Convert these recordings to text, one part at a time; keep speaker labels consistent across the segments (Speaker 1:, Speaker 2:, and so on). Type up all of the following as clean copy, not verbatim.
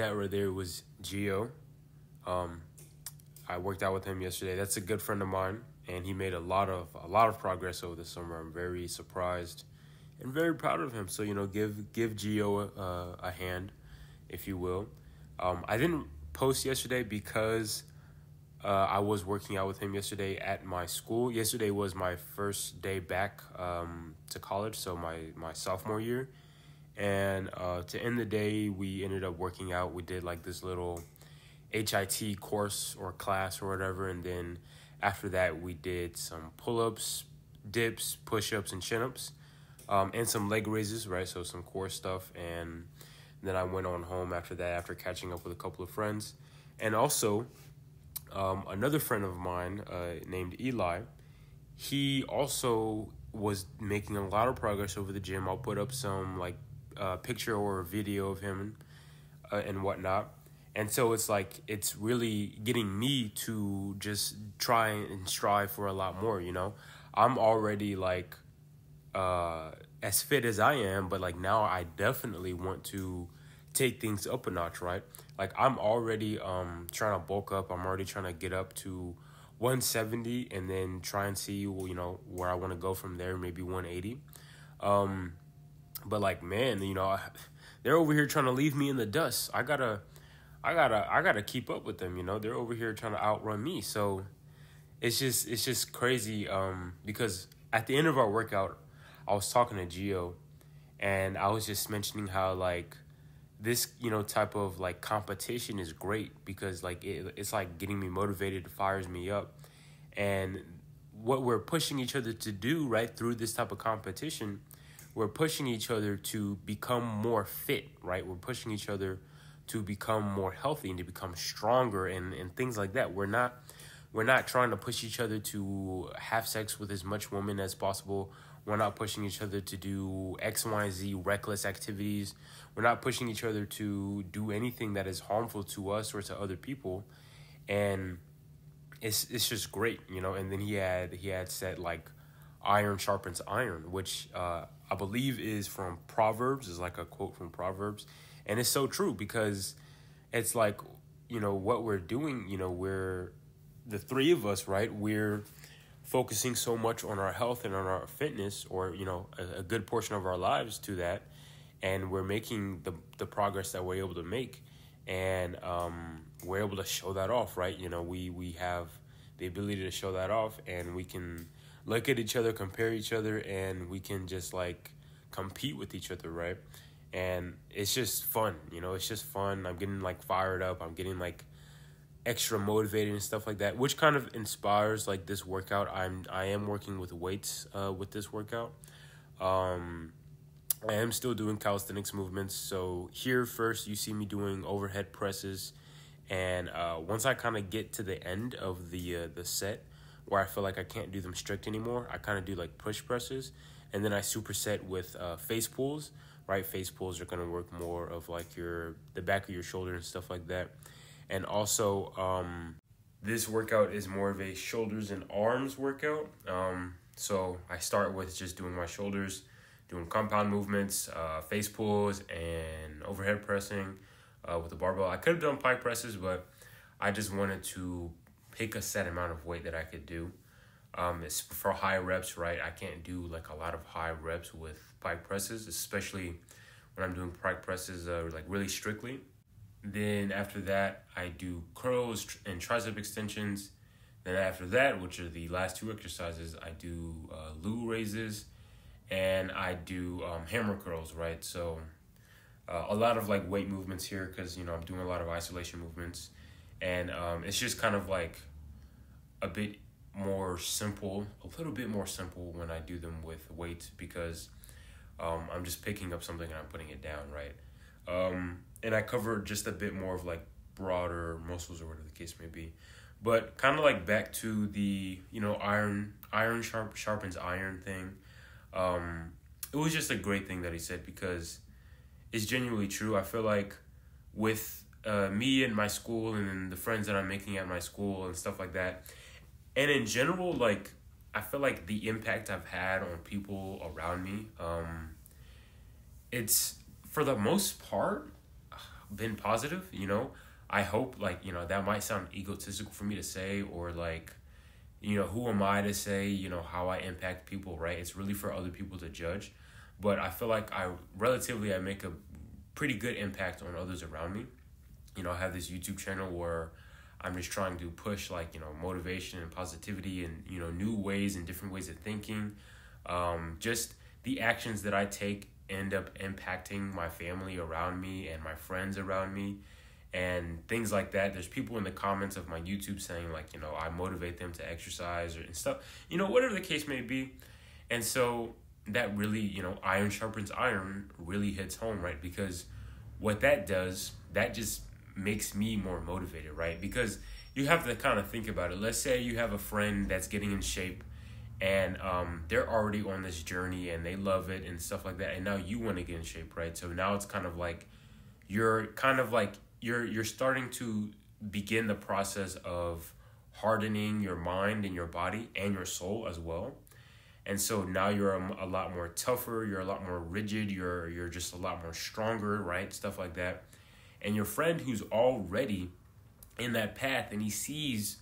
Speaker 1: That right there was Gio. Um, I worked out with him yesterday. That's a good friend of mine, and he made a lot of progress over the summer. I'm very surprised and very proud of him. So give Gio a hand, if you will. I didn't post yesterday because I was working out with him yesterday at my school. Yesterday was my first day back to college, so my sophomore year. And to end the day, we ended up working out. We did like this little HIT course or class or whatever. And then after that, we did some pull-ups, dips, push-ups, and chin-ups, and some leg raises, right? So some core stuff. And then I went on home after that, after catching up with a couple of friends. And also, another friend of mine named Eli, he also was making a lot of progress over the gym. I'll put up some like picture or video of him and whatnot. And so it's really getting me to just try and strive for a lot more, I'm already like as fit as I am, but like now I definitely want to take things up a notch, right? Like I'm already trying to bulk up. I'm already trying to get up to 170 and then try and see, where I want to go from there, maybe 180. But like, man, they're over here trying to leave me in the dust. I gotta keep up with them. They're over here trying to outrun me. So it's just crazy. Because at the end of our workout, I was talking to Gio, and I was just mentioning how like this, type of like competition is great because like it's like getting me motivated, it fires me up. And what we're pushing each other to do right through this type of competition, we're pushing each other to become more fit, right? We're pushing each other to become more healthy and to become stronger and things like that. We're not trying to push each other to have sex with as much women as possible. We're not pushing each other to do X, Y, and Z reckless activities. We're not pushing each other to do anything that is harmful to us or to other people. And it's just great, And then he had said like iron sharpens iron, which I believe is from Proverbs, is like a quote from Proverbs. And it's so true because it's like, what we're doing, we're the three of us, right? We're focusing so much on our health and on our fitness, or, a good portion of our lives to that. And we're making the progress that we're able to make. And we're able to show that off, right? We have the ability to show that off, and we can look at each other, compare each other, and we can just like compete with each other, right? And it's just fun, it's just fun. I'm getting like fired up. I'm getting like extra motivated and stuff like that, which kind of inspires like this workout. I am working with weights with this workout. I am still doing calisthenics movements. So here first you see me doing overhead presses, and once I kind of get to the end of the set where I feel like I can't do them strict anymore, I kind of do like push presses, and then I superset with face pulls. Right, face pulls are gonna work more of like the back of your shoulder and stuff like that. And also, this workout is more of a shoulders and arms workout. So I start with just doing my shoulders, doing compound movements, face pulls, and overhead pressing with the barbell. I could have done pike presses, but I just wanted to pick a set amount of weight that I could do. It's for high reps, right? I can't do like a lot of high reps with pike presses, especially when I'm doing pike presses like really strictly. Then after that, I do curls and tricep extensions. Then after that, which are the last two exercises, I do loo raises, and I do hammer curls, right? So a lot of like weight movements here because, I'm doing a lot of isolation movements. And it's just kind of like a bit more simple, a little bit more simple when I do them with weights because I'm just picking up something and I'm putting it down, right? And I cover just a bit more of like broader muscles or whatever the case may be. But kind of like back to the, iron sharpens iron thing. It was just a great thing that he said because it's genuinely true. I feel like with me and my school and then the friends that I'm making at my school and stuff like that, and in general, like, I feel like the impact I've had on people around me, it's, for the most part, been positive, you know. I hope, like, you know, that might sound egotistical for me to say, or like, you know, who am I to say, you know, how I impact people, right? It's really for other people to judge. But I feel like I make a pretty good impact on others around me. You know, I have this YouTube channel where I'm just trying to push, like, you know, motivation and positivity and, you know, new ways and different ways of thinking. Just the actions that I take end up impacting my family around me and my friends around me and things like that. There's people in the comments of my YouTube saying, like, you know, I motivate them to exercise or and stuff, you know, whatever the case may be. And so that really, you know, iron sharpens iron really hits home, right? Because what that does, that just makes me more motivated, right? Because you have to kind of think about it. Let's say you have a friend that's getting in shape and they're already on this journey and they love it and stuff like that. And now you want to get in shape, right? So now it's kind of like you're starting to begin the process of hardening your mind and your body and your soul as well. And so now you're a lot more tougher, you're a lot more rigid, you're just a lot more stronger, right? Stuff like that. And your friend who's already in that path and he sees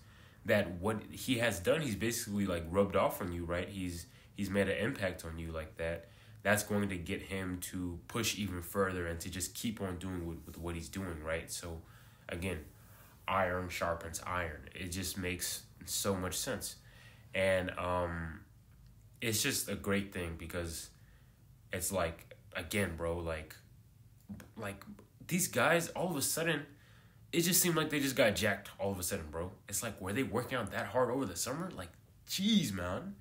Speaker 1: that what he has done, he's basically like rubbed off on you, right? He's made an impact on you like that. That's going to get him to push even further and to just keep on doing with what he's doing, right? So again, iron sharpens iron. It just makes so much sense. And it's just a great thing because it's like, again, bro, like these guys, all of a sudden, it just seemed like they just got jacked all of a sudden, bro. It's like, were they working out that hard over the summer? Like, jeez, man.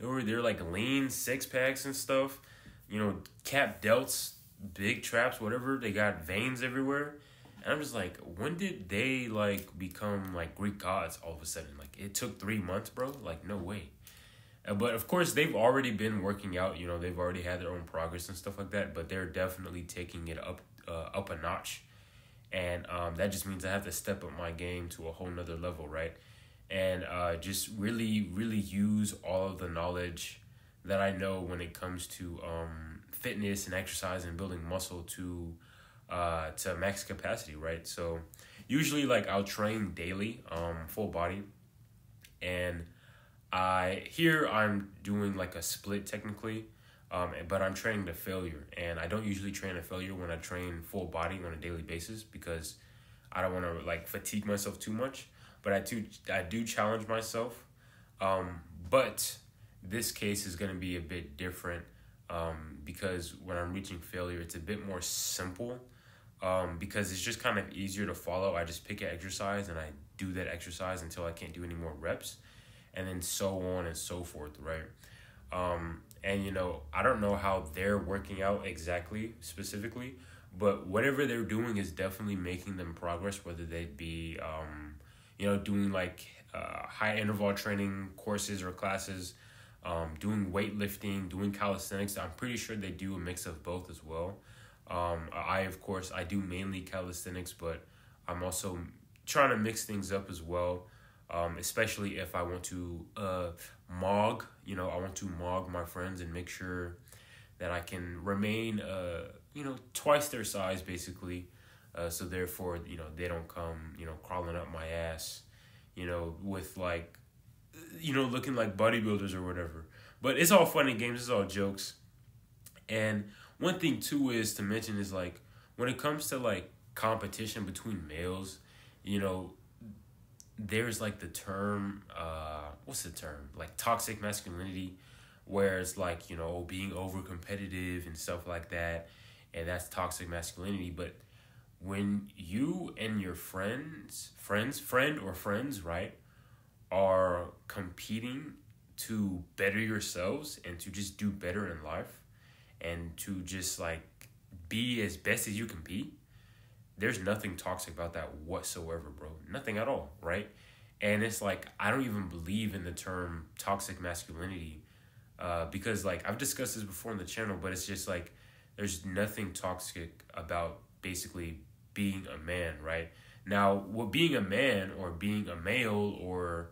Speaker 1: They're like lean six packs and stuff, you know, cap delts, big traps, whatever. They got veins everywhere. And I'm just like, when did they like become like Greek gods all of a sudden? Like, it took 3 months, bro. Like, no way. But of course, they've already been working out. You know, they've already had their own progress and stuff like that. But they're definitely taking it up a notch. And that just means I have to step up my game to a whole nother level, right? And just really, really use all of the knowledge that I know when it comes to fitness and exercise and building muscle to max capacity, right? So usually, like, I'll train daily, full body. And I'm doing like a split technically. But I'm training to failure, and I don't usually train to failure when I train full body on a daily basis because I don't want to like fatigue myself too much. But I do challenge myself. But this case is going to be a bit different because when I'm reaching failure, it's a bit more simple because it's just kind of easier to follow. I just pick an exercise and I do that exercise until I can't do any more reps, and then so on and so forth, right? And, you know, I don't know how they're working out exactly, specifically, but whatever they're doing is definitely making them progress, whether they be, you know, doing like high interval training courses or classes, doing weightlifting, doing calisthenics. I'm pretty sure they do a mix of both as well. Of course, I do mainly calisthenics, but I'm also trying to mix things up as well. Especially if I want to mog, you know, I want to mog my friends and make sure that I can remain, you know, twice their size basically. So therefore, you know, they don't come, you know, crawling up my ass, you know, with like, you know, looking like bodybuilders or whatever. But it's all fun and games. It's all jokes. And one thing too is to mention is like, when it comes to like competition between males, you know, there's like the term, what's the term? Like toxic masculinity, where it's like, you know, being over competitive and stuff like that. And that's toxic masculinity. But when you and your friend or friends, right, are competing to better yourselves and to just do better in life and to just like be as best as you can be, there's nothing toxic about that whatsoever, bro. Nothing at all, right? And it's like, I don't even believe in the term toxic masculinity because, like, I've discussed this before on the channel, but it's just like, there's nothing toxic about basically being a man, right? Now, what being a man or being a male or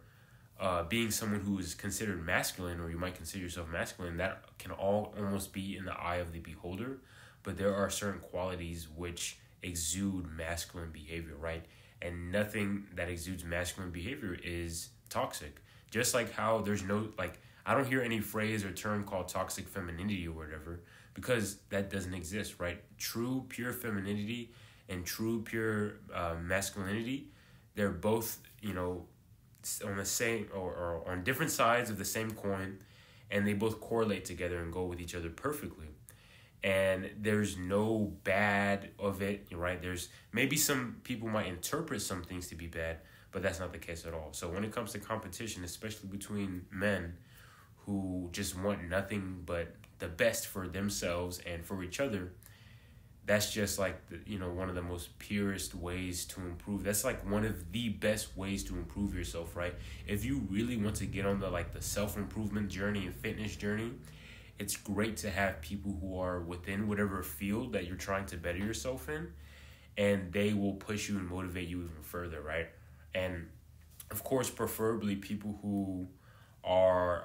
Speaker 1: being someone who is considered masculine, or you might consider yourself masculine, that can all almost be in the eye of the beholder. But there are certain qualities which exude masculine behavior, right? And nothing that exudes masculine behavior is toxic. Just like how there's no, like, I don't hear any phrase or term called toxic femininity or whatever, because that doesn't exist, right? True, pure femininity and true, pure masculinity, they're both, on the same or on different sides of the same coin, and they both correlate together and go with each other perfectly. And there's no bad of it, right? There's maybe some people might interpret some things to be bad, but that's not the case at all. So when it comes to competition, especially between men who just want nothing but the best for themselves and for each other, that's just like one of the most purest ways to improve. That's like one of the best ways to improve yourself, right? If you really want to get on the self-improvement journey and fitness journey, it's great to have people who are within whatever field that you're trying to better yourself in, and they will push you and motivate you even further, right? And of course, preferably people who are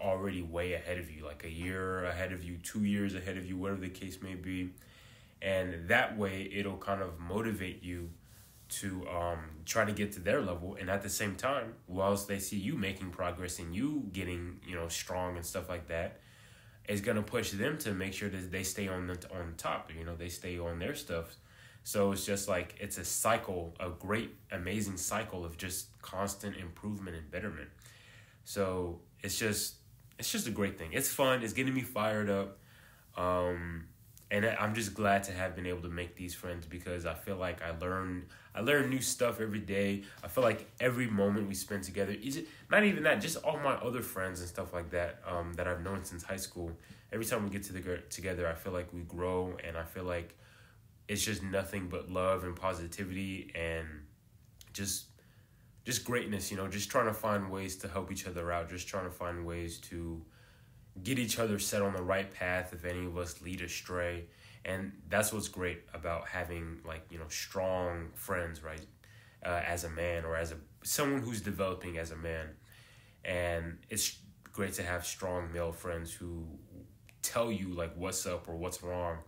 Speaker 1: already way ahead of you, like a year ahead of you, 2 years ahead of you, whatever the case may be. And that way it'll kind of motivate you to try to get to their level. And at the same time, whilst they see you making progress and you getting, strong and stuff like that, it's going to push them to make sure that they stay on top, they stay on their stuff. So it's just like, it's a cycle, a great, amazing cycle of just constant improvement and betterment. So it's just a great thing. It's fun. It's getting me fired up. And I'm just glad to have been able to make these friends, because I feel like I learn new stuff every day. I feel like every moment we spend together, not even that, just all my other friends and stuff like that, that I've known since high school. Every time we get together, I feel like we grow, and I feel like it's just nothing but love and positivity and just greatness, just trying to find ways to help each other out, just trying to find ways to get each other set on the right path if any of us lead astray. And that's what's great about having strong friends, right? As a man, or as someone who's developing as a man. And it's great to have strong male friends who tell you what's up or what's wrong,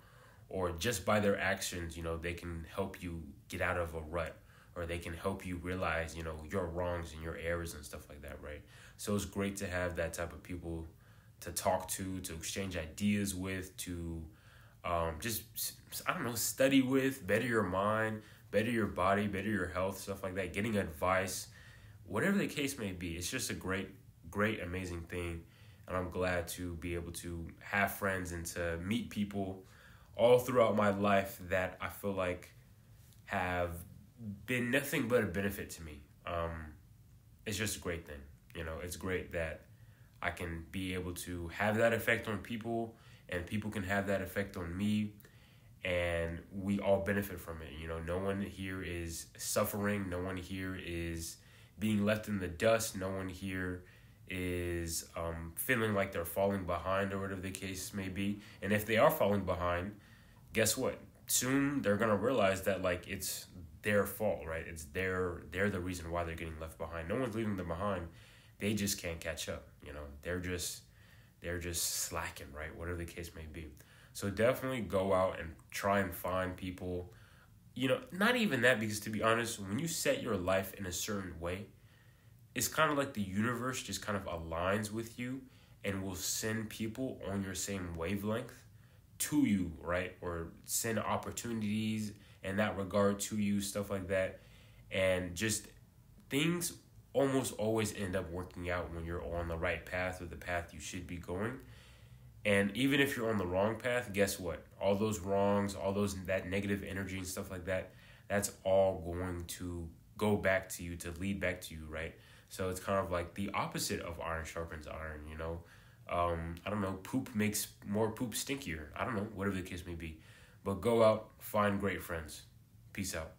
Speaker 1: or just by their actions, they can help you get out of a rut, or they can help you realize, your wrongs and your errors and stuff like that, right? So it's great to have that type of people to talk to exchange ideas with, to study with, better your mind, better your body, better your health, stuff like that, getting advice, whatever the case may be. It's just a great, great, amazing thing. And I'm glad to be able to have friends and to meet people all throughout my life that I feel like have been nothing but a benefit to me. It's just a great thing. It's great that I can be able to have that effect on people, and people can have that effect on me, and we all benefit from it. No one here is suffering. No one here is being left in the dust. No one here is feeling like they're falling behind, or whatever the case may be. And if they are falling behind, guess what? Soon they're going to realize that it's their fault, right? They're the reason why they're getting left behind. No one's leaving them behind. They just can't catch up. They're just slacking, right? Whatever the case may be. So definitely go out and try and find people. Not even that, because to be honest, when you set your life in a certain way, it's kind of like the universe just kind of aligns with you and will send people on your same wavelength to you, right? Or send opportunities in that regard to you, stuff like that. And just things almost always end up working out when you're on the right path, or the path you should be going. And even if you're on the wrong path, guess what? All those wrongs, that negative energy and stuff like that, that's all going to go back to you, to lead back to you, right? So it's kind of like the opposite of iron sharpens iron, I don't know, poop makes more poop stinkier. I don't know, whatever the case may be. But go out, find great friends. Peace out.